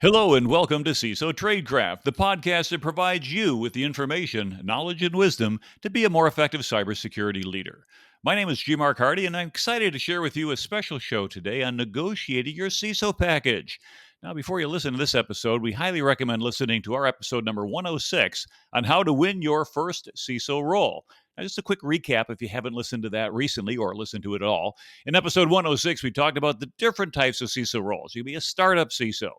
Hello and welcome to CISO Tradecraft, the podcast that provides you with the information, knowledge, and wisdom to be a more effective cybersecurity leader. My name is G. Mark Hardy, and I'm excited to share with you a special show today on negotiating your CISO package. Now, before you listen to this episode, we highly recommend listening to our episode number 106 on how to win your first CISO role. Now, just a quick recap if you haven't listened to that recently or listened to it at all. In episode 106, we talked about the different types of CISO roles. You can be a startup CISO,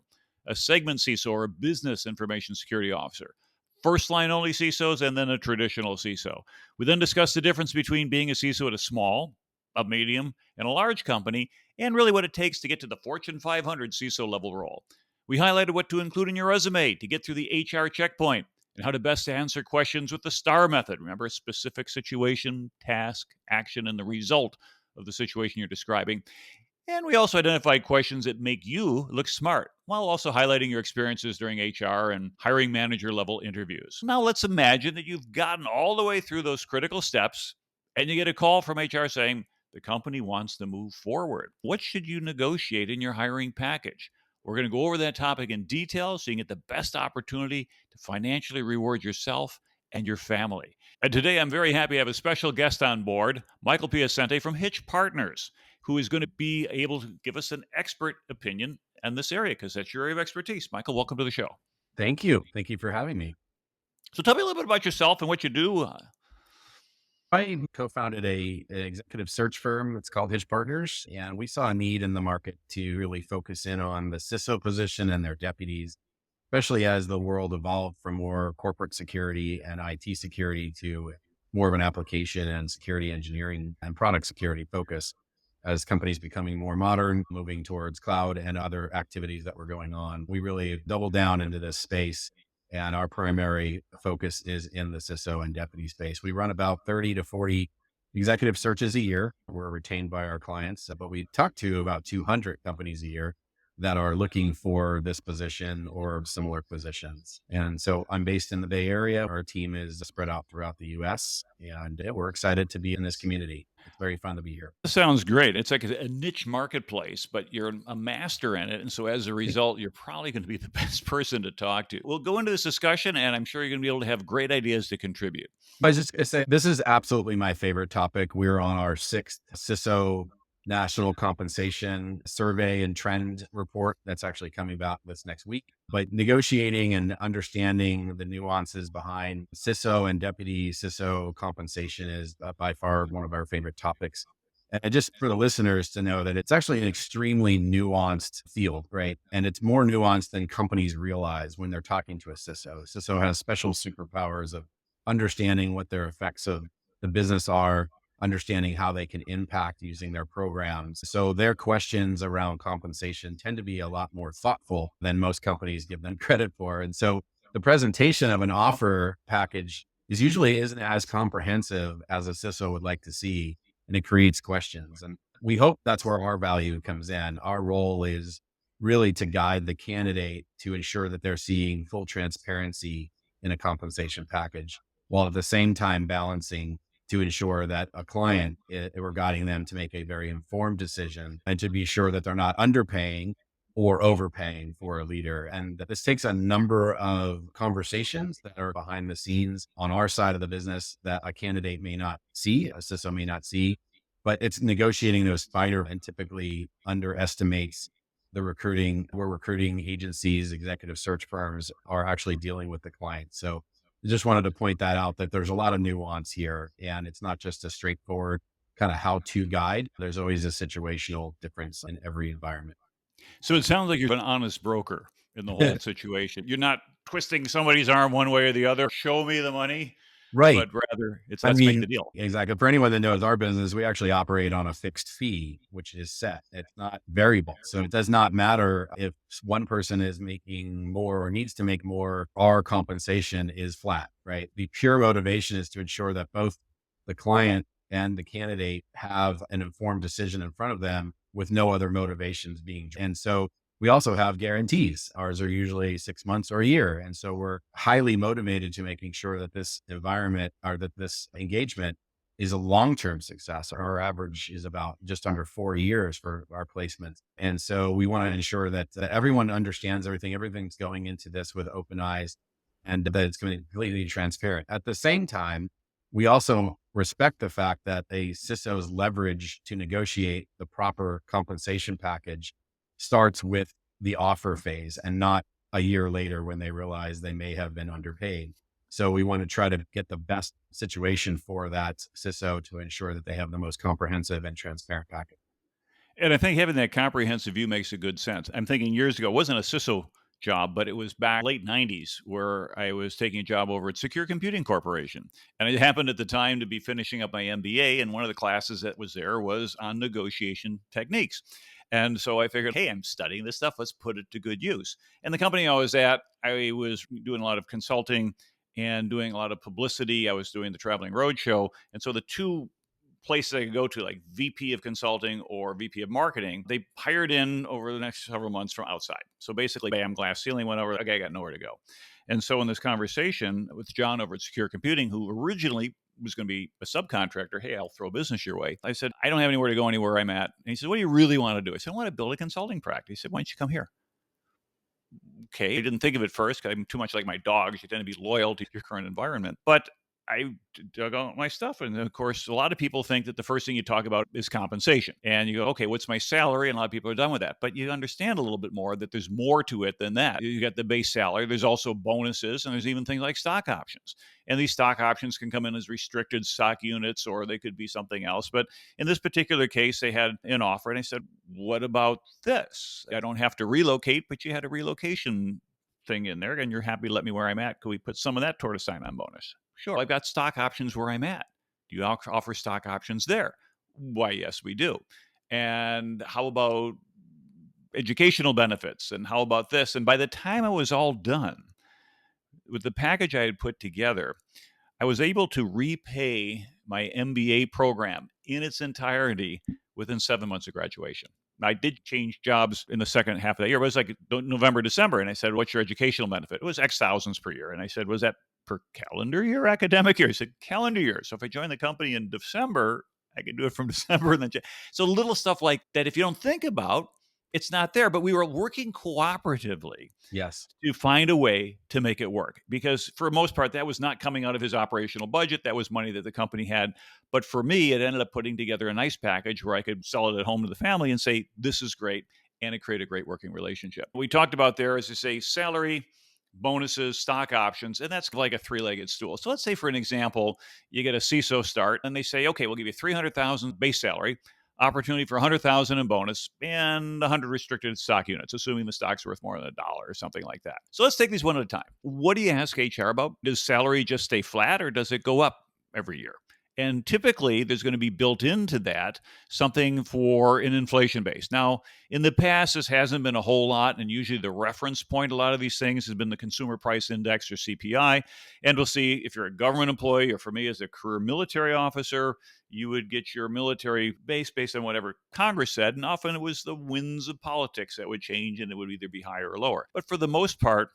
a segment CISO, or a business information security officer, first line only CISOs, and then a traditional CISO. We then discussed the difference between being a CISO at a small, a medium, and a large company, and really what it takes to get to the Fortune 500 CISO level role. We highlighted what to include in your resume to get through the HR checkpoint and how to best answer questions with the STAR method. Remember, specific situation, task, action, and the result of the situation you're describing. And we also identified questions that make you look smart while also highlighting your experiences during HR and hiring manager level interviews. Now, let's imagine that you've gotten all the way through those critical steps and you get a call from HR saying the company wants to move forward. What should you negotiate in your hiring package? We're going to go over that topic in detail so you can get the best opportunity to financially reward yourself and your family. And today I'm very happy to have a special guest on board, Michael Piacente from Hitch Partners, who is going to be able to give us an expert opinion in this area because that's your area of expertise. Michael, welcome to the show. Thank you. Thank you for having me. So tell me a little bit about yourself and what you do. I co-founded an executive search firm that's called Hitch Partners, and we saw a need in the market to really focus in on the CISO position and their deputies, especially as the world evolved from more corporate security and IT security to more of an application and security engineering and product security focus as companies becoming more modern, moving towards cloud and other activities that were going on. We really doubled down into this space. And our primary focus is in the CISO and deputy space. We run about 30 to 40 executive searches a year. We're retained by our clients, but we talk to about 200 companies a year that are looking for this position or similar positions. And so I'm based in the Bay Area. Our team is spread out throughout the US, and we're excited to be in this community. It's very fun to be here. This sounds great. It's like a niche marketplace, but you're a master in it. And so as a result, you're probably going to be the best person to talk to. We'll go into this discussion, and I'm sure you're going to be able to have great ideas to contribute. I was just going to say, this is absolutely my favorite topic. We're on our sixth CISO National Compensation Survey and Trend Report that's actually coming out this next week. But negotiating and understanding the nuances behind CISO and deputy CISO compensation is by far one of our favorite topics. And just for the listeners to know that it's actually an extremely nuanced field, right? And it's more nuanced than companies realize when they're talking to a CISO. CISO has special superpowers of understanding what their effects of the business are, understanding how they can impact using their programs. So their questions around compensation tend to be a lot more thoughtful than most companies give them credit for. And so the presentation of an offer package usually isn't as comprehensive as a CISO would like to see, and it creates questions. And we hope that's where our value comes in. Our role is really to guide the candidate to ensure that they're seeing full transparency in a compensation package, while at the same time balancing to ensure that a client, we're guiding them to make a very informed decision and to be sure that they're not underpaying or overpaying for a leader. And that this takes a number of conversations that are behind the scenes on our side of the business that a candidate may not see, a CISO may not see, but it's negotiating those finer and typically underestimates the recruiting, where recruiting agencies, executive search firms are actually dealing with the client. So I just wanted to point that out, that there's a lot of nuance here, and it's not just a straightforward kind of how-to guide. There's always a situational difference in every environment. So it sounds like you're an honest broker in the whole situation. You're not twisting somebody's arm one way or the other. Show me the money, Right. but rather it's I let's make mean, the deal. exactly. For anyone that knows our business, we actually operate on a fixed fee, which is set. It's not variable. So it does not matter if one person is making more or needs to make more, our compensation is flat, right? The pure motivation is to ensure that both the client and the candidate have an informed decision in front of them with no other motivations being. And so we also have guarantees. Ours are usually 6 months or a year. And so we're highly motivated to making sure that this environment or that this engagement is a long-term success. Our average is about just under 4 years for our placements. And so we want to ensure that everyone understands everything. Everything's going into this with open eyes and that it's going to be completely transparent. At the same time, we also respect the fact that a CISO's leverage to negotiate the proper compensation package starts with the offer phase and not a year later when they realize they may have been underpaid. So we want to try to get the best situation for that CISO to ensure that they have the most comprehensive and transparent package. And I think having that comprehensive view makes a good sense. I'm thinking years ago, it wasn't a CISO job, but it was back late 90s where I was taking a job over at Secure Computing Corporation. And it happened at the time to be finishing up my MBA. And one of the classes that was there was on negotiation techniques. And so I figured, hey, I'm studying this stuff. Let's put it to good use. And the company I was at, I was doing a lot of consulting and doing a lot of publicity. I was doing the traveling roadshow. And so the two places I could go to, like VP of consulting or VP of marketing, they hired in over the next several months from outside. So basically, bam, glass ceiling went over. Okay, I got nowhere to go. And so in this conversation with John over at Secure Computing, who originally was going to be a subcontractor, hey, I'll throw business your way. I said, I don't have anywhere to go anywhere I'm at. And he said, what do you really want to do? I said, I want to build a consulting practice. He said, why don't you come here? Okay. I didn't think of it first because I'm too much like my dogs. You tend to be loyal to your current environment. But I dug out my stuff. And of course, a lot of people think that the first thing you talk about is compensation. And you go, okay, what's my salary? And a lot of people are done with that. But you understand a little bit more that there's more to it than that. You got the base salary, there's also bonuses, and there's even things like stock options. And these stock options can come in as restricted stock units, or they could be something else. But in this particular case, they had an offer. And I said, what about this? I don't have to relocate, but you had a relocation thing in there and you're happy to let me where I'm at. Could we put some of that toward a sign on bonus? Sure. I've got stock options where I'm at. Do you offer stock options there? Why, yes, we do. And how about educational benefits? And how about this? And by the time I was all done with the package I had put together, I was able to repay my MBA program in its entirety within 7 months of graduation. I did change jobs in the second half of that year. But it was like November, December. And I said, what's your educational benefit? It was X thousands per year. And I said, was that per calendar year, academic year? He said, calendar year. So if I joined the company in December, I could do it from December. And then, so little stuff like that, if you don't think about, it's not there. But we were working cooperatively Yes. to find a way to make it work, because for the most part, that was not coming out of his operational budget. That was money that the company had. But for me, it ended up putting together a nice package where I could sell it at home to the family and say, this is great. And it created a great working relationship. What we talked about there is to say salary, bonuses, stock options, and that's like a three-legged stool. So let's say, for an example, you get a CISO start and they say, okay, we'll give you 300,000 base salary, opportunity for 100,000 in bonus, and 100 restricted stock units, assuming the stock's worth more than $1 or something like that. So let's take these one at a time. What do you ask HR about? Does salary just stay flat or does it go up every year? And typically, there's going to be built into that something for an inflation base. Now, in the past, this hasn't been a whole lot, and usually the reference point, a lot of these things, has been the Consumer Price Index or CPI. And we'll see if you're a government employee, or for me as a career military officer, you would get your military base based on whatever Congress said. And often it was the winds of politics that would change, and it would either be higher or lower. But for the most part,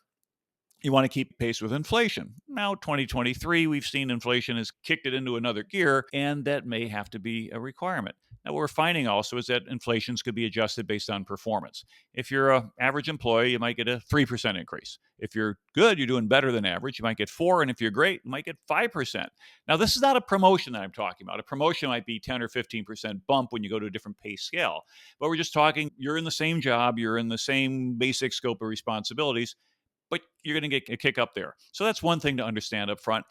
you want to keep pace with inflation. Now, 2023, we've seen inflation has kicked it into another gear, and that may have to be a requirement. Now, what we're finding also is that inflations could be adjusted based on performance. If you're an average employee, you might get a 3% increase. If you're good, you're doing better than average, you might get 4%. And if you're great, you might get 5%. Now, this is not a promotion that I'm talking about. A promotion might be 10 or 15% bump when you go to a different pay scale. But we're just talking, you're in the same job, you're in the same basic scope of responsibilities, but you're going to get a kick up there. So that's one thing to understand up front.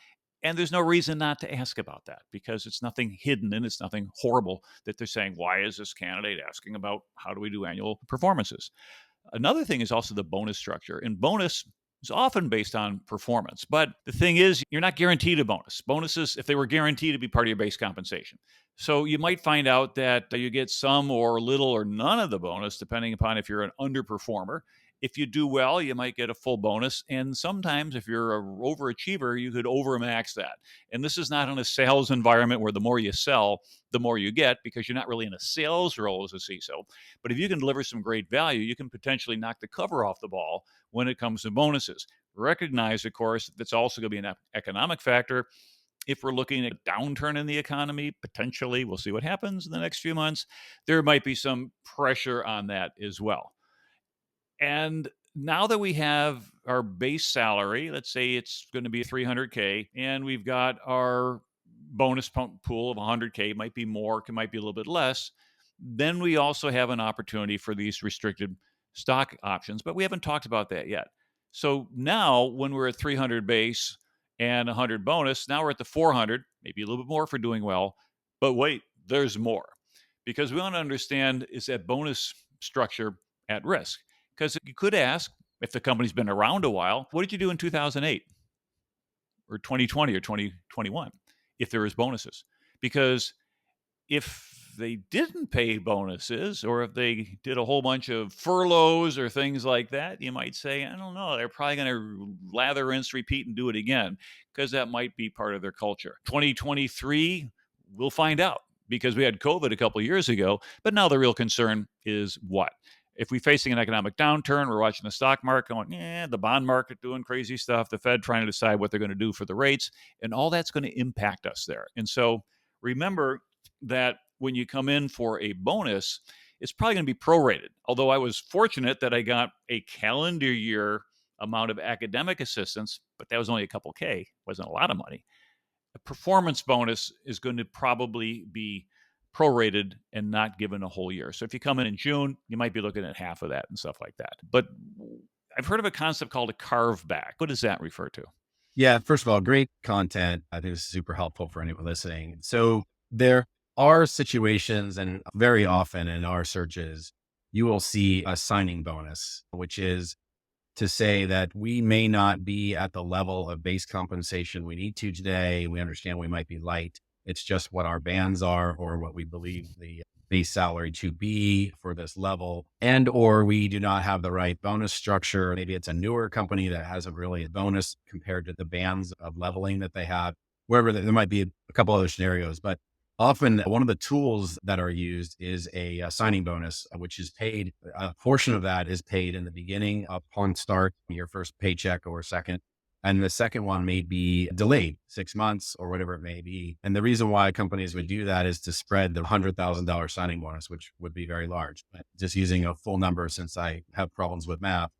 And there's no reason not to ask about that, because it's nothing hidden and it's nothing horrible that they're saying, why is this candidate asking about how do we do annual performances? Another thing is also the bonus structure. And bonus is often based on performance. But the thing is, you're not guaranteed a bonus. Bonuses, if they were guaranteed, to be part of your base compensation. So you might find out that you get some or little or none of the bonus, depending upon if you're an underperformer. If you do well, you might get a full bonus. And sometimes if you're an overachiever, you could overmax that. And this is not in a sales environment where the more you sell, the more you get, because you're not really in a sales role as a CISO. But if you can deliver some great value, you can potentially knock the cover off the ball when it comes to bonuses. Recognize, of course, that's also going to be an economic factor. If we're looking at a downturn in the economy, potentially, we'll see what happens in the next few months, there might be some pressure on that as well. And now that we have our base salary, let's say it's going to be 300K, and we've got our pool of 100K, might be more, it might be a little bit less. Then we also have an opportunity for these restricted stock options, but we haven't talked about that yet. So now, when we're at 300 base and 100 bonus, now we're at the 400, maybe a little bit more for doing well. But wait, there's more, because we want to understand, is that bonus structure at risk? Because you could ask, if the company's been around a while, what did you do in 2008 or 2020 or 2021 if there was bonuses? Because if they didn't pay bonuses, or if they did a whole bunch of furloughs or things like that, you might say, I don't know, they're probably going to lather, rinse, repeat, and do it again, because that might be part of their culture. 2023, we'll find out, because we had COVID a couple of years ago. But now the real concern is what? If we're facing an economic downturn, we're watching the stock market going, the bond market doing crazy stuff, the Fed trying to decide what they're going to do for the rates, and all that's going to impact us there. And so remember that when you come in for a bonus, it's probably going to be prorated. Although I was fortunate that I got a calendar year amount of academic assistance, but that was only a couple K, wasn't a lot of money. A performance bonus is going to probably be prorated and not given a whole year. So if you come in June, you might be looking at half of that and stuff like that. But I've heard of a concept called a carve back. What does that refer to? Yeah, first of all, great content. I think this is super helpful for anyone listening. So there are situations, and very often in our searches, you will see a signing bonus, which is to say that we may not be at the level of base compensation we need to today. We understand we might be light. It's just what our bands are, or what we believe the base salary to be for this level. And, or we do not have the right bonus structure. Maybe it's a newer company that has a really bonus compared to the bands of leveling that they have. Wherever there might be a couple other scenarios, but often one of the tools that are used is a signing bonus, which is paid. A portion of that is paid in the beginning upon start, your first paycheck or second. And the second one may be delayed 6 months or whatever it may be. And the reason why companies would do that is to spread the $100,000 signing bonus, which would be very large. But just using a full number, since I have problems with math,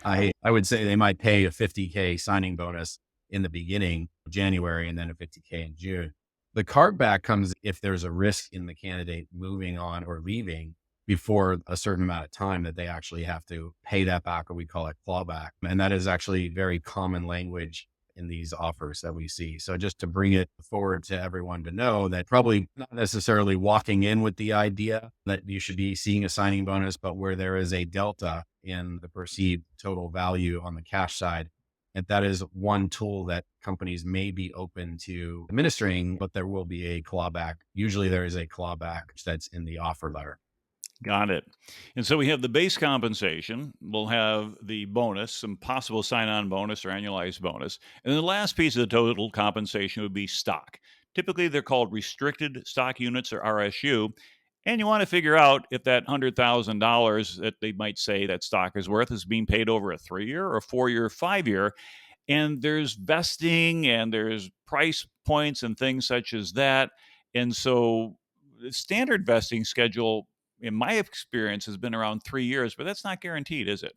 I would say they might pay a 50K signing bonus in the beginning of January, and then a 50K in June. The carve back comes if there's a risk in the candidate moving on or leaving before a certain amount of time, that they actually have to pay that back, or we call it clawback. And that is actually very common language in these offers that we see. So just to bring it forward to everyone to know that, probably not necessarily walking in with the idea that you should be seeing a signing bonus, but where there is a delta in the perceived total value on the cash side. And that is one tool that companies may be open to administering, but there will be a clawback. Usually there is a clawback that's in the offer letter. Got it. And so we have the base compensation, we'll have the bonus, some possible sign on bonus or annualized bonus. And then the last piece of the total compensation would be stock. Typically, they're called restricted stock units, or RSU. And you want to figure out if that $100,000 that they might say that stock is worth is being paid over a 3-year or 4-year, 5-year. And there's vesting and there's price points and things such as that. And so the standard vesting schedule, in my experience, has been around 3 years, but that's not guaranteed, is it?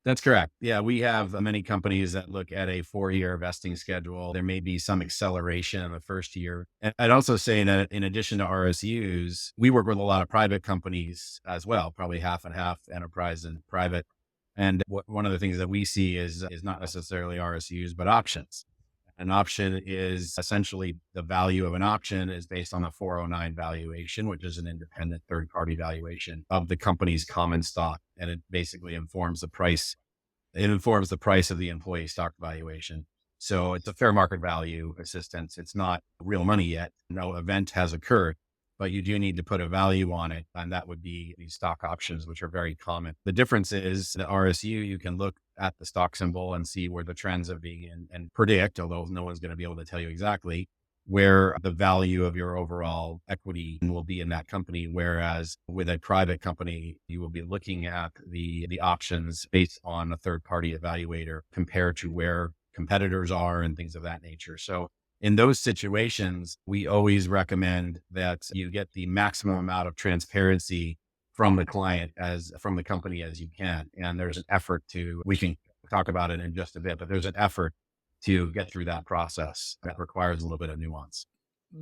That's correct. Yeah, we have many companies that look at a 4-year vesting schedule. There may be some acceleration in the first year. And I'd also say that in addition to RSUs, we work with a lot of private companies as well, probably half and half enterprise and private. And one of the things that we see is not necessarily RSUs, but options. An option is essentially, the value of an option is based on a 409 valuation, which is an independent third party valuation of the company's common stock. And it basically informs the price. It informs the price of the employee stock valuation. So it's a fair market value assistance. It's not real money yet. No event has occurred, but you do need to put a value on it. And that would be these stock options, which are very common. The difference is the RSU, you can look at the stock symbol and see where the trends are being, and predict, although no one's going to be able to tell you exactly where the value of your overall equity will be in that company. Whereas with a private company, you will be looking at the options based on a third party evaluator compared to where competitors are and things of that nature. So In those situations, we always recommend that you get the maximum amount of transparency from the client from the company as you can. And there's an effort we can talk about it in just a bit, but there's an effort to get through that process that requires a little bit of nuance.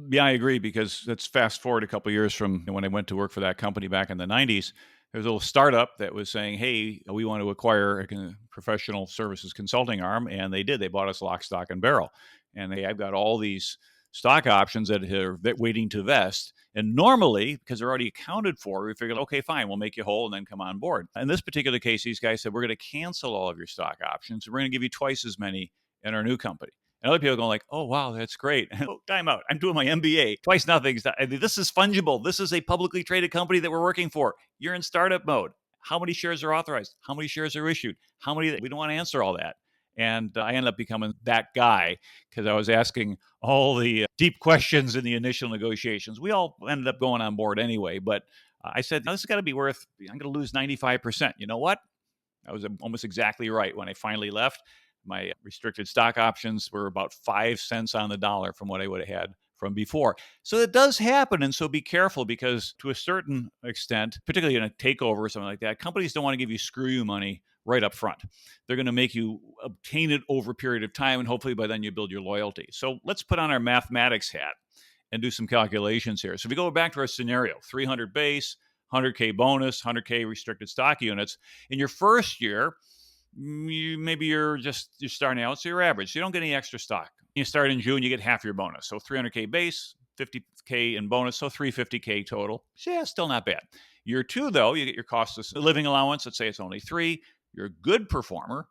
Yeah, I agree, because let's fast forward a couple years from when I went to work for that company back in the 90s. There was a little startup that was saying, "Hey, we want to acquire a professional services consulting arm," and they did. They bought us lock, stock, and barrel, and I've got all these stock options that waiting to vest. And normally, because they're already accounted for, we figured, okay, fine, we'll make you whole and then come on board. In this particular case, these guys said, "We're going to cancel all of your stock options. We're going to give you twice as many in our new company." And other people are going like, "Oh, wow, that's great." Oh, time out. I'm doing my MBA. Twice nothing. I mean, this is fungible. This is a publicly traded company that we're working for. You're in startup mode. How many shares are authorized? How many shares are issued? How many? We don't want to answer all that. And I ended up becoming that guy because I was asking all the deep questions in the initial negotiations. We all ended up going on board anyway. But I said, "No, this has got to be worth, I'm going to lose 95%. You know what? I was almost exactly right when I finally left. My restricted stock options were about 5 cents on the dollar from what I would have had from before. So it does happen. And so be careful, because to a certain extent, particularly in a takeover or something like that, companies don't want to give you screw you money right up front. They're going to make you obtain it over a period of time. And hopefully by then you build your loyalty. So let's put on our mathematics hat and do some calculations here. So if we go back to our scenario, 300 base, 100K bonus, 100K restricted stock units. In your first year, maybe you're starting out, so you're average. So you don't get any extra stock. You start in June, you get half your bonus. So 300K base, 50K in bonus, so 350K total. So yeah, still not bad. Year two, though, you get your cost of living allowance. Let's say it's only 3. You're a good performer.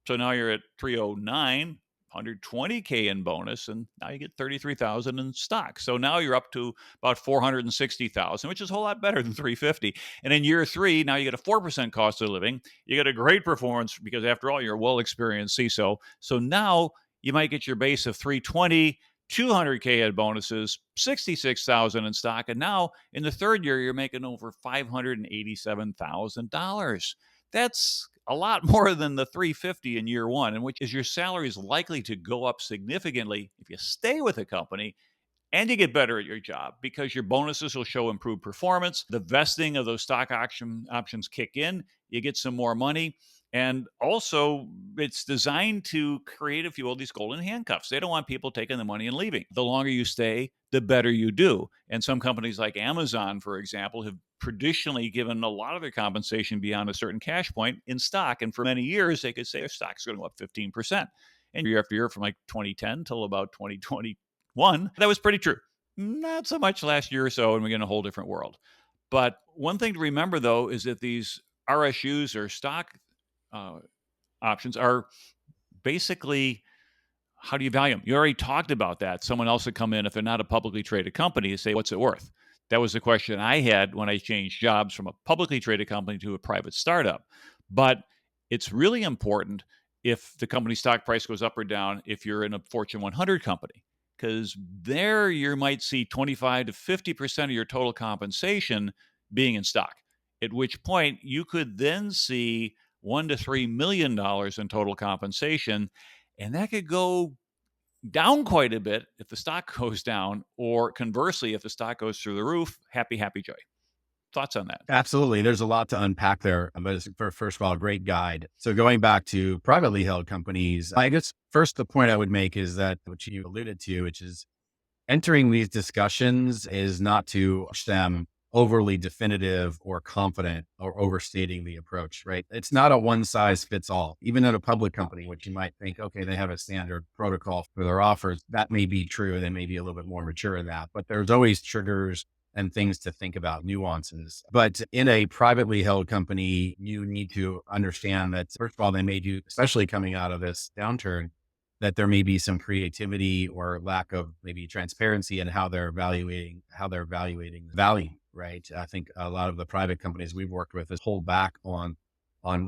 So now you're at 309, 120K in bonus, and now you get 33,000 in stock. So now you're up to about 460,000, which is a whole lot better than 350. And in year 3, now you get a 4% cost of living. You get a great performance because, after all, you're a well-experienced CISO. So now you might get your base of 320, 200K in bonuses, 66,000 in stock, and now in the third year you're making over $587,000. That's a lot more than the 350 in year 1, and which is your salary is likely to go up significantly if you stay with a company and you get better at your job, because your bonuses will show improved performance. The vesting of those options kick in, you get some more money. And also, it's designed to create a few of these golden handcuffs. They don't want people taking the money and leaving. The longer you stay, the better you do. And some companies like Amazon, for example, have traditionally given a lot of their compensation beyond a certain cash point in stock. And for many years, they could say their stock's going to go up 15%. And year after year, from like 2010 till about 2021, that was pretty true. Not so much last year or so, and we're in a whole different world. But one thing to remember, though, is that these RSUs, or stock options, are basically, how do you value them? You already talked about that. Someone else would come in, if they're not a publicly traded company, and say, "What's it worth?" That was the question I had when I changed jobs from a publicly traded company to a private startup. But it's really important if the company stock price goes up or down if you're in a Fortune 100 company, because there you might see 25 to 50% of your total compensation being in stock, at which point you could then see $1 to $3 million in total compensation. And that could go down quite a bit if the stock goes down, or conversely, if the stock goes through the roof. Happy, happy joy. Thoughts on that? Absolutely. There's a lot to unpack there, but first of all, a great guide. So going back to privately held companies, I guess first the point I would make is that, which you alluded to, which is entering these discussions is not to push them overly definitive or confident or overstating the approach, right? It's not a one size fits all. Even at a public company, which you might think, okay, they have a standard protocol for their offers. That may be true. They may be a little bit more mature in that, but there's always triggers and things to think about, nuances. But in a privately held company, you need to understand that, first of all, they may do, especially coming out of this downturn, that there may be some creativity or lack of maybe transparency in how they're evaluating value, right? I think a lot of the private companies we've worked with is hold back on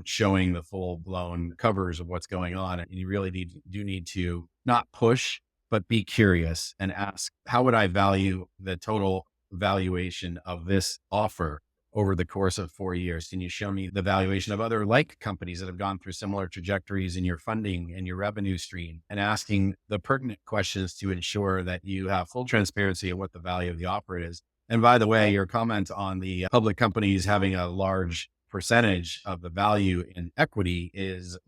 showing the full blown covers of what's going on. And you really do need to not push, but be curious and ask, how would I value the total valuation of this offer over the course of 4 years? Can you show me the valuation of other like companies that have gone through similar trajectories in your funding and your revenue stream? And asking the pertinent questions to ensure that you have full transparency of what the value of the offer is. And by the way, your comment on the public companies having a large percentage of the value in equity is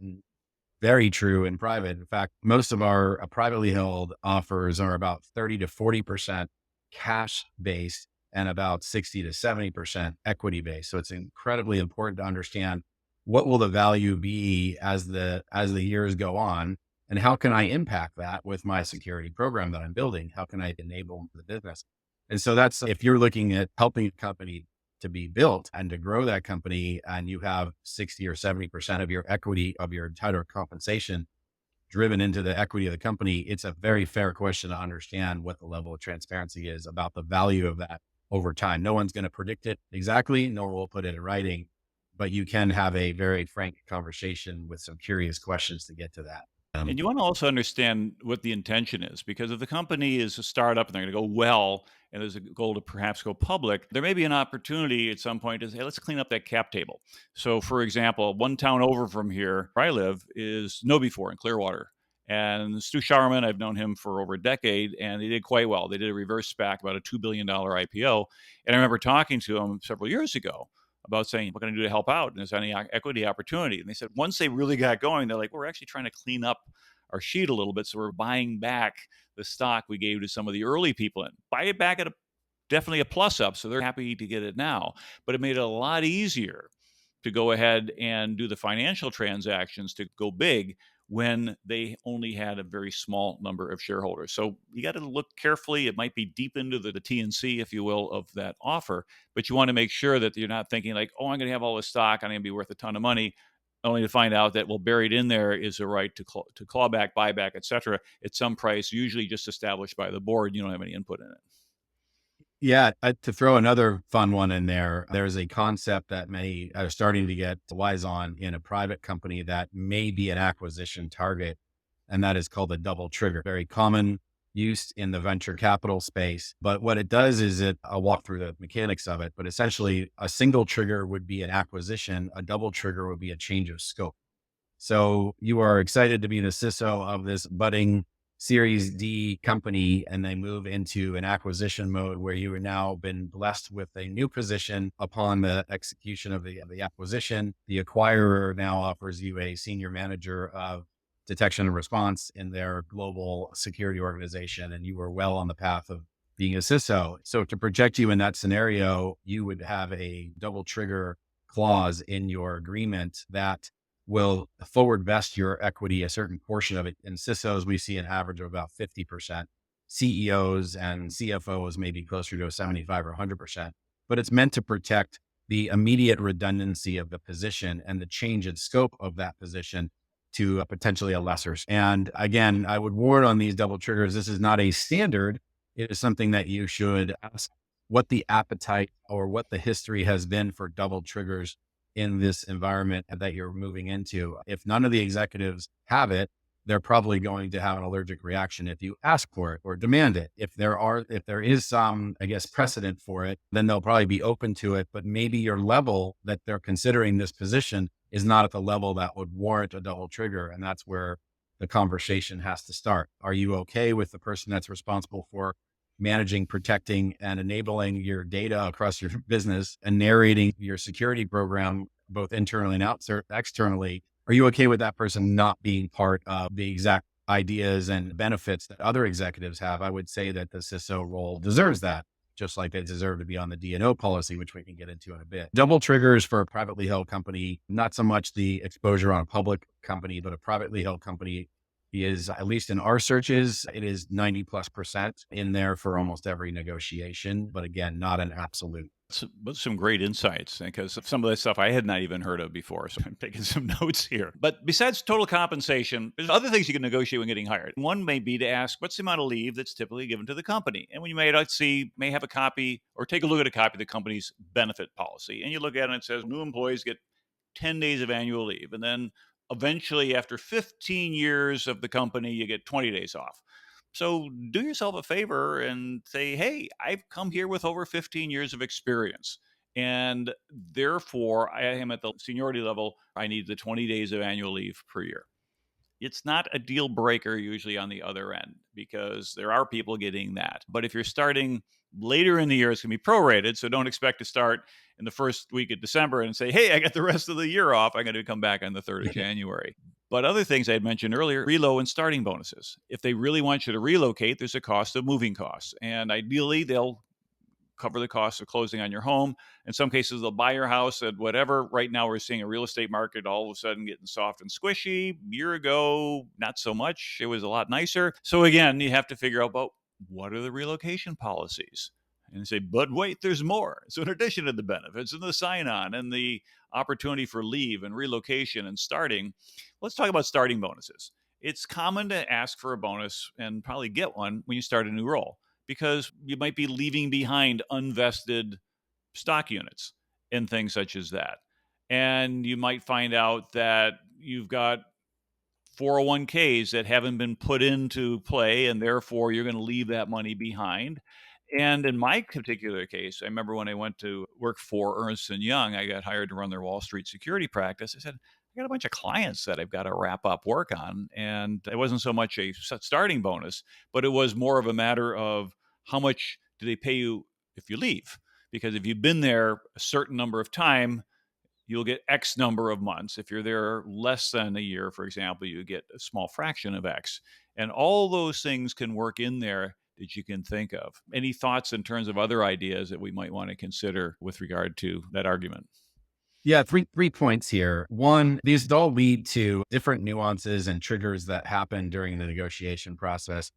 very true in private. In fact, most of our privately held offers are about 30 to 40% cash based and about 60 to 70% equity based. So it's incredibly important to understand what will the value be as the years go on, and how can I impact that with my security program that I'm building? How can I enable the business? And so that's, if you're looking at helping a company to be built and to grow that company, and you have 60 or 70% of your equity of your entire compensation driven into the equity of the company, it's a very fair question to understand what the level of transparency is about the value of that over time. No one's going to predict it exactly, nor will put it in writing, but you can have a very frank conversation with some curious questions to get to that. And you want to also understand what the intention is, because if the company is a startup and they're going to go well, and there's a goal to perhaps go public, there may be an opportunity at some point to say, hey, let's clean up that cap table. So, for example, one town over from here, where I live, is KnowBe4 in Clearwater. And Stu Sharman, I've known him for over a decade, and they did quite well. They did a reverse SPAC, about a $2 billion IPO. And I remember talking to him several years ago about saying, what can I do to help out? And is there any equity opportunity? And they said, once they really got going, they're like, we're actually trying to clean up our sheet a little bit. So we're buying back the stock we gave to some of the early people in. Buy it back at definitely a plus up. So they're happy to get it now. But it made it a lot easier to go ahead and do the financial transactions to go big when they only had a very small number of shareholders. So you got to look carefully. It might be deep into the T&C, if you will, of that offer, but you want to make sure that you're not thinking like, oh, I'm going to have all this stock, I'm going to be worth a ton of money, only to find out that, well, buried in there is a right to claw back, buy back, et cetera, at some price, usually just established by the board. You don't have any input in it. Yeah, to throw another fun one in there, there's a concept that many are starting to get wise on in a private company that may be an acquisition target, and that is called a double trigger. Very common use in the venture capital space. But what it does is I'll walk through the mechanics of it, but essentially a single trigger would be an acquisition, a double trigger would be a change of scope. So you are excited to be the CISO of this budding Series D company, and they move into an acquisition mode where you are now been blessed with a new position upon the execution of the acquisition. The acquirer now offers you a senior manager of detection and response in their global security organization, and you were well on the path of being a CISO. So to project you in that scenario, you would have a double trigger clause in your agreement that will forward vest your equity, a certain portion of it. In CISOs, we see an average of about 50%. CEOs and CFOs may be closer to a 75 or 100%, but it's meant to protect the immediate redundancy of the position and the change in scope of that position to potentially a lesser. And again, I would warn on these double triggers. This is not a standard. It is something that you should ask what the appetite or what the history has been for double triggers in this environment that you're moving into. If none of the executives have it, they're probably going to have an allergic reaction if you ask for it or demand it. If there is some, I guess, precedent for it, then they'll probably be open to it. But maybe your level that they're considering this position is not at the level that would warrant a double trigger. And that's where the conversation has to start. Are you okay with the person that's responsible for managing, protecting, and enabling your data across your business and narrating your security program, both internally and externally? Are you okay with that person not being part of the exact ideas and benefits that other executives have? I would say that the CISO role deserves that, just like they deserve to be on the D&O policy, which we can get into in a bit. Double triggers for a privately held company, not so much the exposure on a public company, but a privately held company is, at least in our searches, it is 90+% in there for almost every negotiation. But again, not an absolute. Some great insights, because some of that stuff I had not even heard of before. So I'm taking some notes here. But besides total compensation, there's other things you can negotiate when getting hired. One may be to ask, what's the amount of leave that's typically given to the company? And when you may have a copy or take a look at a copy of the company's benefit policy. And you look at it and it says new employees get 10 days of annual leave. And then eventually, after 15 years of the company, you get 20 days off. So do yourself a favor and say, hey, I've come here with over 15 years of experience. And therefore, I am at the seniority level. I need the 20 days of annual leave per year. It's not a deal breaker usually on the other end because there are people getting that. But if you're starting later in the year, it's going to be prorated. So don't expect to start in the first week of December and say, hey, I got the rest of the year off. I'm going to come back on the 3rd of January. But other things I had mentioned earlier, relo and starting bonuses. If they really want you to relocate, there's a cost of moving costs. And ideally, they'll cover the cost of closing on your home. In some cases, they'll buy your house at whatever. Right now, we're seeing a real estate market all of a sudden getting soft and squishy. A year ago, not so much. It was a lot nicer. So again, you have to figure out about what are the relocation policies. And say, but wait, there's more. So in addition to the benefits and the sign-on and the opportunity for leave and relocation and starting, let's talk about starting bonuses. It's common to ask for a bonus and probably get one when you start a new role because you might be leaving behind unvested stock units and things such as that. And you might find out that you've got 401ks that haven't been put into play, and therefore you're going to leave that money behind. And in my particular case, I remember when I went to work for Ernst& Young, I got hired to run their Wall Street security practice. I said, I got a bunch of clients that I've got to wrap up work on. And it wasn't so much a starting bonus, but it was more of a matter of how much do they pay you if you leave? Because if you've been there a certain number of time, you'll get X number of months. If you're there less than a year, for example, you get a small fraction of X. And all those things can work in there that you can think of. Any thoughts in terms of other ideas that we might want to consider with regard to that argument? Yeah, three points here. One, these all lead to different nuances and triggers that happen during the negotiation process,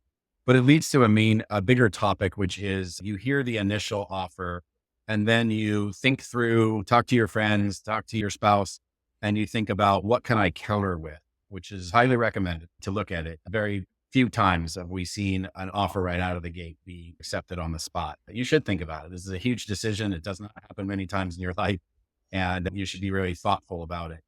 but it leads to a bigger topic, which is you hear the initial offer and then you think through, talk to your friends, talk to your spouse, and you think about what can I counter with, which is highly recommended to look at it. Very few times have we seen an offer right out of the gate be accepted on the spot. But you should think about it. This is a huge decision. It does not happen many times in your life, and you should be really thoughtful about it.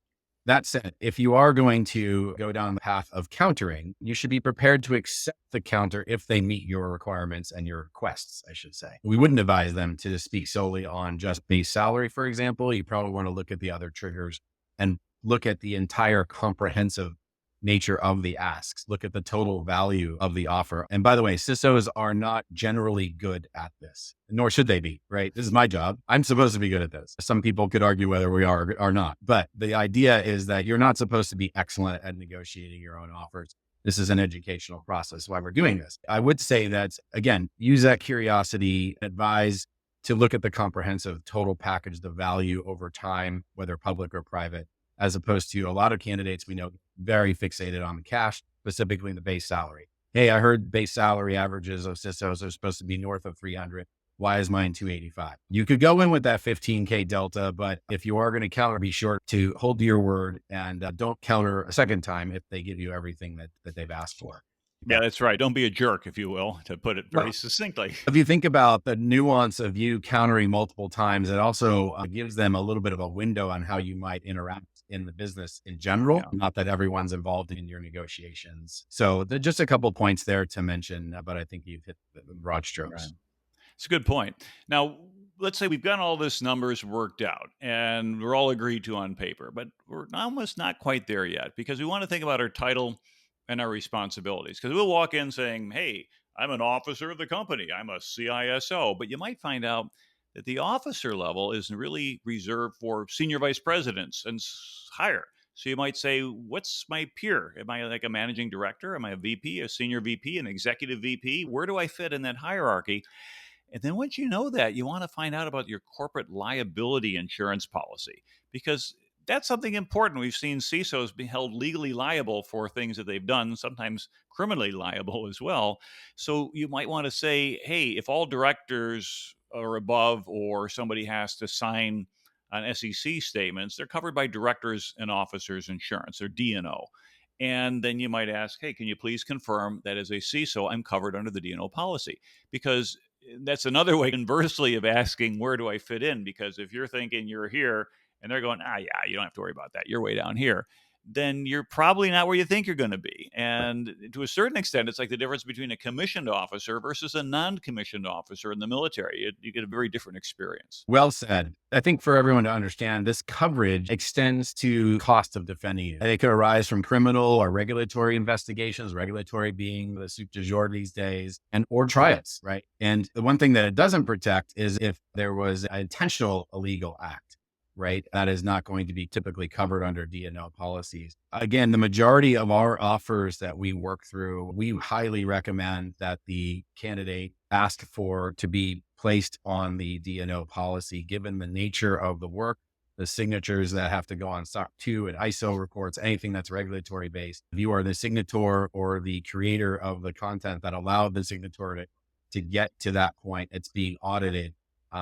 That said, if you are going to go down the path of countering, you should be prepared to accept the counter if they meet your requirements and your requests, I should say. We wouldn't advise them to speak solely on just base salary, for example. You probably want to look at the other triggers and look at the entire comprehensive nature of the asks, look at the total value of the offer. And by the way, CISOs are not generally good at this, nor should they be, right? This is my job. I'm supposed to be good at this. Some people could argue whether we are or not, but the idea is that you're not supposed to be excellent at negotiating your own offers. This is an educational process why we're doing this. I would say that, again, use that curiosity, advise to look at the comprehensive total package, the value over time, whether public or private, as opposed to a lot of candidates we know very fixated on the cash, specifically the base salary. Hey, I heard base salary averages of CISOs are supposed to be north of 300. Why is mine 285? You could go in with that 15K delta, but if you are going to counter, be sure to hold to your word and don't counter a second time if they give you everything that they've asked for. Yeah, that's right. Don't be a jerk, if you will, to put it very succinctly. If you think about the nuance of you countering multiple times, it also gives them a little bit of a window on how you might interact in the business in general. Yeah. Not that everyone's involved in your negotiations. So just a couple of points there to mention, but I think you've hit the broad strokes. Right. It's a good point. Now, let's say we've got all this numbers worked out and we're all agreed to on paper, but we're almost not quite there yet because we want to think about our title and our responsibilities. Because we'll walk in saying, hey, I'm an officer of the company, I'm a CISO, but you might find out that the officer level is really reserved for senior vice presidents and higher. So you might say, what's my peer? Am I like a managing director? Am I a VP, a senior VP, an executive VP? Where do I fit in that hierarchy? And then once you know that, you want to find out about your corporate liability insurance policy because that's something important. We've seen CISOs be held legally liable for things that they've done, sometimes criminally liable as well. So you might want to say, hey, if all directors are above or somebody has to sign on SEC statements, they're covered by directors and officers insurance or D&O. And then you might ask, hey, can you please confirm that as a CISO, I'm covered under the D&O policy? Because that's another way, inversely, of asking, where do I fit in? Because if you're thinking you're here and they're going, yeah, you don't have to worry about that, you're way down here, then you're probably not where you think you're going to be. And to a certain extent, it's like the difference between a commissioned officer versus a non-commissioned officer in the military. You get a very different experience. Well said. I think for everyone to understand, this coverage extends to cost of defending you. It could arise from criminal or regulatory investigations, regulatory being the soup du jour these days, and or trials, right? And the one thing that it doesn't protect is if there was an intentional illegal act, right? That is not going to be typically covered under D&O policies. Again, the majority of our offers that we work through, we highly recommend that the candidate ask for to be placed on the D&O policy, given the nature of the work, the signatures that have to go on SOC 2 and ISO reports, anything that's regulatory based. If you are the signator or the creator of the content that allowed the signator to get to that point, it's being audited.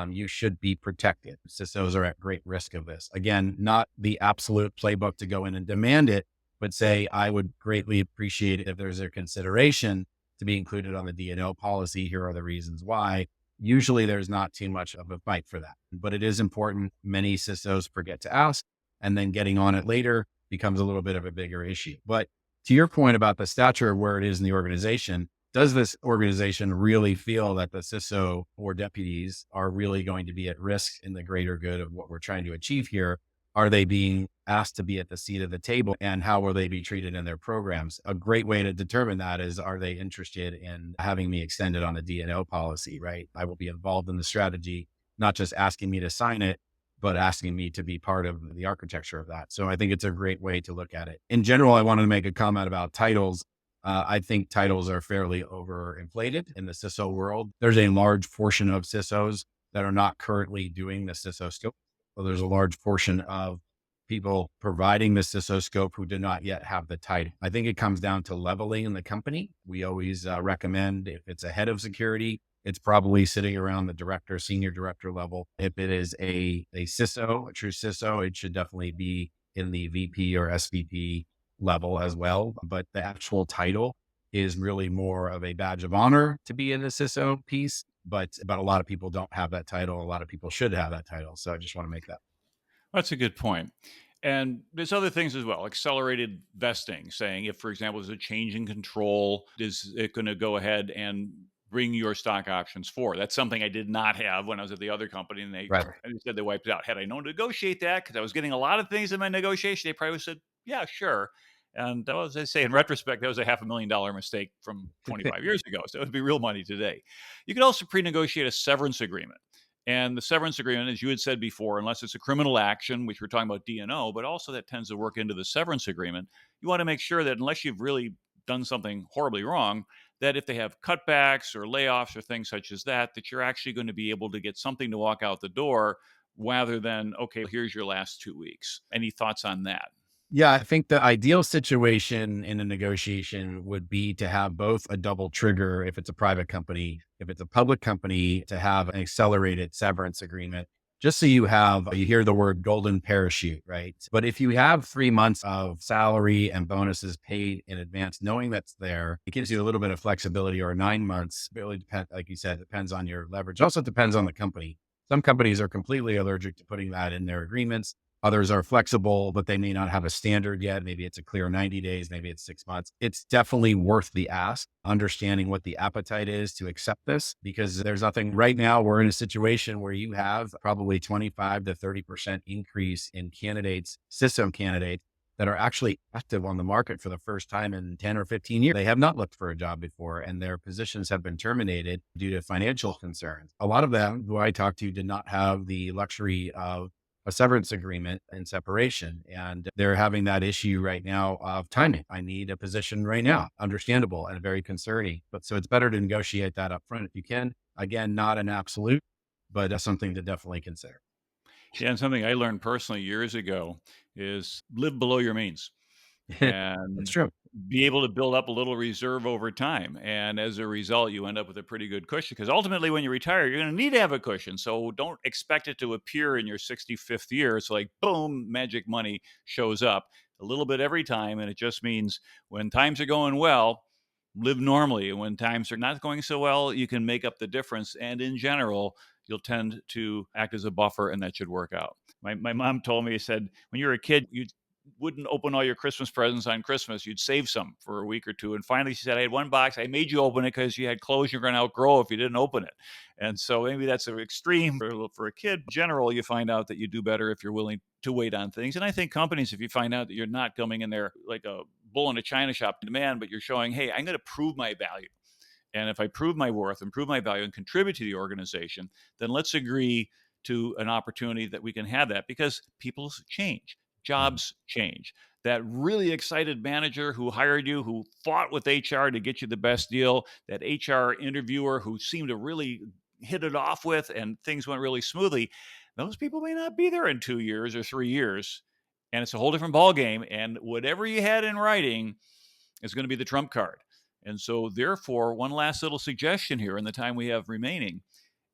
You should be protected. CISOs are at great risk of this. Again, not the absolute playbook to go in and demand it, but say, I would greatly appreciate it if there's a consideration to be included on the D&O policy. Here are the reasons why. Usually there's not too much of a fight for that, but it is important. Many CISOs forget to ask, and then getting on it later becomes a little bit of a bigger issue. But to your point about the stature of where it is in the organization, does this organization really feel that the CISO or deputies are really going to be at risk in the greater good of what we're trying to achieve here? Are they being asked to be at the seat of the table, and how will they be treated in their programs? A great way to determine that is, are they interested in having me extended on a D&O policy, right? I will be involved in the strategy, not just asking me to sign it, but asking me to be part of the architecture of that. So I think it's a great way to look at it. In general, I wanted to make a comment about titles. I think titles are fairly overinflated in the CISO world. There's a large portion of CISOs that are not currently doing the CISO scope. So there's a large portion of people providing the CISO scope who do not yet have the title. I think it comes down to leveling in the company. We always recommend, if it's a head of security, it's probably sitting around the director, senior director level. If it is a CISO, a true CISO, it should definitely be in the VP or SVP level as well. But the actual title is really more of a badge of honor to be in the CISO piece. But a lot of people don't have that title. A lot of people should have that title. So I just want to make that. That's a good point. And there's other things as well, accelerated vesting, saying if, for example, there's a change in control, is it going to go ahead and bring your stock options forward? That's something I did not have when I was at the other company, and they Right. said they wiped it out. Had I known to negotiate that, because I was getting a lot of things in my negotiation, they probably said, yeah, sure. And that was, I say, in retrospect, that was a $500,000 mistake from 25 years ago. So it would be real money today. You could also pre-negotiate a severance agreement. And the severance agreement, as you had said before, unless it's a criminal action, which we're talking about D&O, but also that tends to work into the severance agreement, you want to make sure that unless you've really done something horribly wrong, that if they have cutbacks or layoffs or things such as that, that you're actually going to be able to get something to walk out the door rather than, okay, here's your last 2 weeks. Any thoughts on that? Yeah, I think the ideal situation in a negotiation would be to have both a double trigger if it's a private company, if it's a public company, to have an accelerated severance agreement, just so you hear the word golden parachute, right? But if you have 3 months of salary and bonuses paid in advance, knowing that's there, it gives you a little bit of flexibility, or 9 months. It really depends, like you said, depends on your leverage. Also depends on the company. Some companies are completely allergic to putting that in their agreements. Others are flexible, but they may not have a standard yet. Maybe it's a clear 90 days, maybe it's 6 months. It's definitely worth the ask, understanding what the appetite is to accept this, because there's nothing right now. We're in a situation where you have probably 25 to 30% increase in candidates, CISO candidates, that are actually active on the market for the first time in 10 or 15 years. They have not looked for a job before, and their positions have been terminated due to financial concerns. A lot of them who I talked to did not have the luxury of a severance agreement and separation. And they're having that issue right now of timing. I need a position right now. Understandable and very concerning. But so it's better to negotiate that up front if you can. Again, not an absolute, but something to definitely consider. Yeah, and something I learned personally years ago is live below your means That's and true. be able to build up a little reserve over time. And as a result, you end up with a pretty good cushion, because ultimately, when you retire, you're going to need to have a cushion. So don't expect it to appear in your 65th year. It's like, boom, magic money shows up a little bit every time. And it just means when times are going well, live normally. And when times are not going so well, you can make up the difference. And in general, you'll tend to act as a buffer, and that should work out. My mom told me, said, when you were a kid, you wouldn't open all your Christmas presents on Christmas. You'd save some for a week or two. And finally, she said, I had one box. I made you open it because you had clothes you're going to outgrow if you didn't open it. And so maybe that's an extreme for a kid. In general, you find out that you do better if you're willing to wait on things. And I think companies, if you find out that you're not coming in there like a bull in a china shop to demand, but you're showing, hey, I'm going to prove my value. And if I prove my worth and prove my value and contribute to the organization, then let's agree to an opportunity that we can have that, because people change, jobs change. That really excited manager who hired you, who fought with HR to get you the best deal, that HR interviewer who seemed to really hit it off with and things went really smoothly, those people may not be there in 2 years or 3 years. And it's a whole different ballgame. And whatever you had in writing is going to be the trump card. And so, therefore, one last little suggestion here in the time we have remaining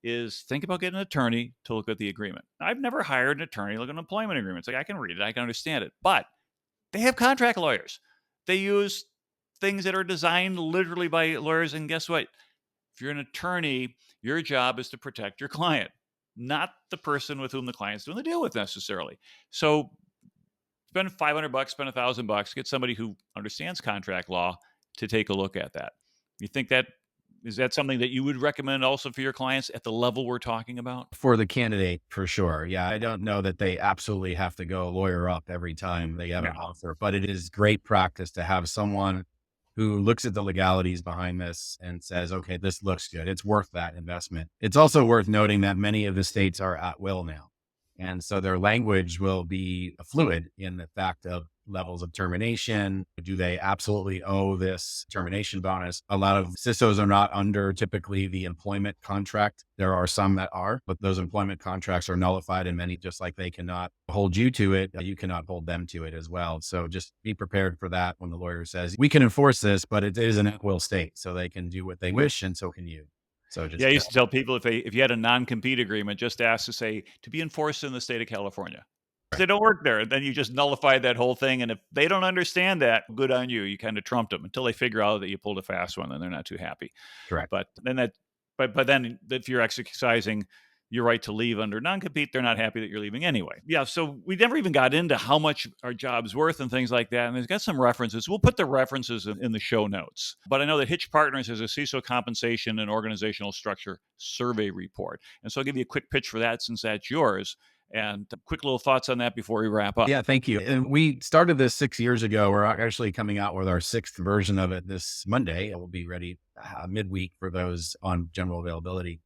is think about getting an attorney to look at the agreement. I've never hired an attorney to look at an employment agreement. It's like, I can read it, I can understand it, but they have contract lawyers. They use things that are designed literally by lawyers. And guess what? If you're an attorney, your job is to protect your client, not the person with whom the client's doing the deal with necessarily. So spend $500, spend $1,000, get somebody who understands contract law to take a look at that. You think that is that something that you would recommend also for your clients at the level we're talking about? For the candidate, for sure. Yeah, I don't know that they absolutely have to go lawyer up every time they have an No. offer, but it is great practice to have someone who looks at the legalities behind this and says, okay, this looks good. It's worth that investment. It's also worth noting that many of the states are at will now. And so their language will be fluid in the fact of levels of termination. Do they absolutely owe this termination bonus? A lot of CISOs are not under typically the employment contract. There are some that are, but those employment contracts are nullified, and many, just like they cannot hold you to it, you cannot hold them to it as well. So just be prepared for that when the lawyer says, we can enforce this, but it is an at will state, so they can do what they wish, and so can you. So Yeah, I just used to tell people if you had a non-compete agreement, just ask to say to be enforced in the state of California. They don't work there. Then you just nullify that whole thing. And if they don't understand that, good on you. You kind of trumped them until they figure out that you pulled a fast one, and they're not too happy. correct. But then if you're exercising your right to leave under non-compete, they're not happy that you're leaving anyway. Yeah, so we never even got into how much our job's worth and things like that. And there's got some references. We'll put the references in the show notes. But I know that Hitch Partners has a CISO compensation and organizational structure survey report. And so I'll give you a quick pitch for that since that's yours. And quick little thoughts on that before we wrap up. Yeah, thank you. And we started this 6 years ago. We're actually coming out with our sixth version of it this Monday. It will be ready midweek for those on general availability.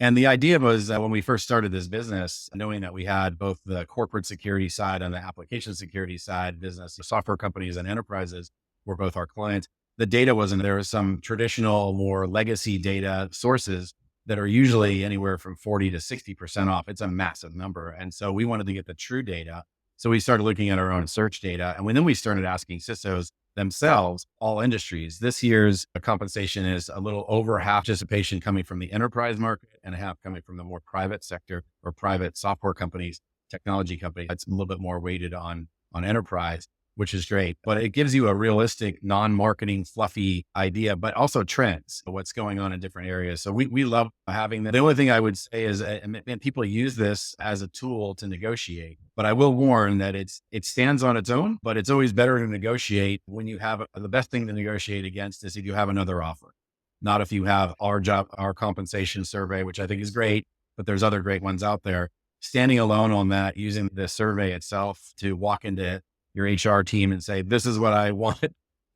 And the idea was that when we first started this business, knowing that we had both the corporate security side and the application security side business, the software companies and enterprises were both our clients. The data wasn't there. Was some traditional, more legacy data sources that are usually anywhere from 40 to 60% off. It's a massive number. And so we wanted to get the true data. So we started looking at our own search data. And then we started asking CISOs themselves, all industries. This year's compensation is a little over half participation coming from the enterprise market and half coming from the more private sector or private software companies, technology companies. It's a little bit more weighted on enterprise, which is great, but it gives you a realistic, non-marketing, fluffy idea, but also trends, what's going on in different areas. So we love having that. The only thing I would say is, and people use this as a tool to negotiate, but I will warn that it stands on its own, but it's always better to negotiate when you have the best thing to negotiate against is if you have another offer, not if you have our compensation survey, which I think is great, but there's other great ones out there. Standing alone on that, using the survey itself to walk into your HR team and say, this is what I want,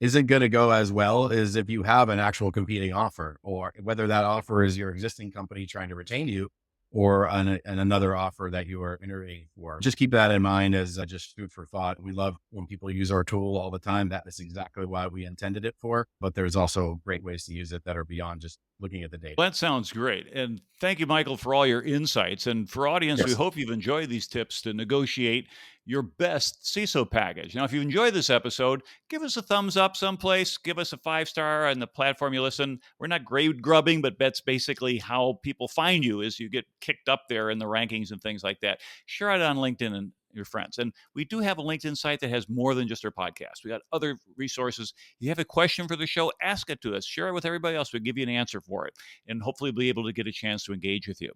isn't going to go as well as if you have an actual competing offer, or whether that offer is your existing company trying to retain you or another offer that you are interviewing for. Just keep that in mind as just food for thought. We love when people use our tool all the time. That is exactly why we intended it for, but there's also great ways to use it that are beyond just looking at the data. Well, that sounds great. And thank you, Michael, for all your insights. And for audience, we Yes. hope you've enjoyed these tips to negotiate your best CISO package. Now, if you enjoyed this episode, give us a thumbs up someplace, give us a 5-star on the platform you listen. We're not grade grubbing, but that's basically how people find you is you get kicked up there in the rankings and things like that. Share it on LinkedIn and your friends. And we do have a LinkedIn site that has more than just our podcast. We got other resources. You have a question for the show, ask it to us. Share it with everybody else. We'll give you an answer for it. And hopefully be able to get a chance to engage with you.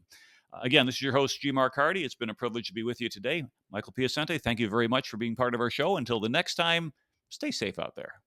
Again, this is your host, G. Mark Hardy. It's been a privilege to be with you today. Michael Piacente, thank you very much for being part of our show. Until the next time, stay safe out there.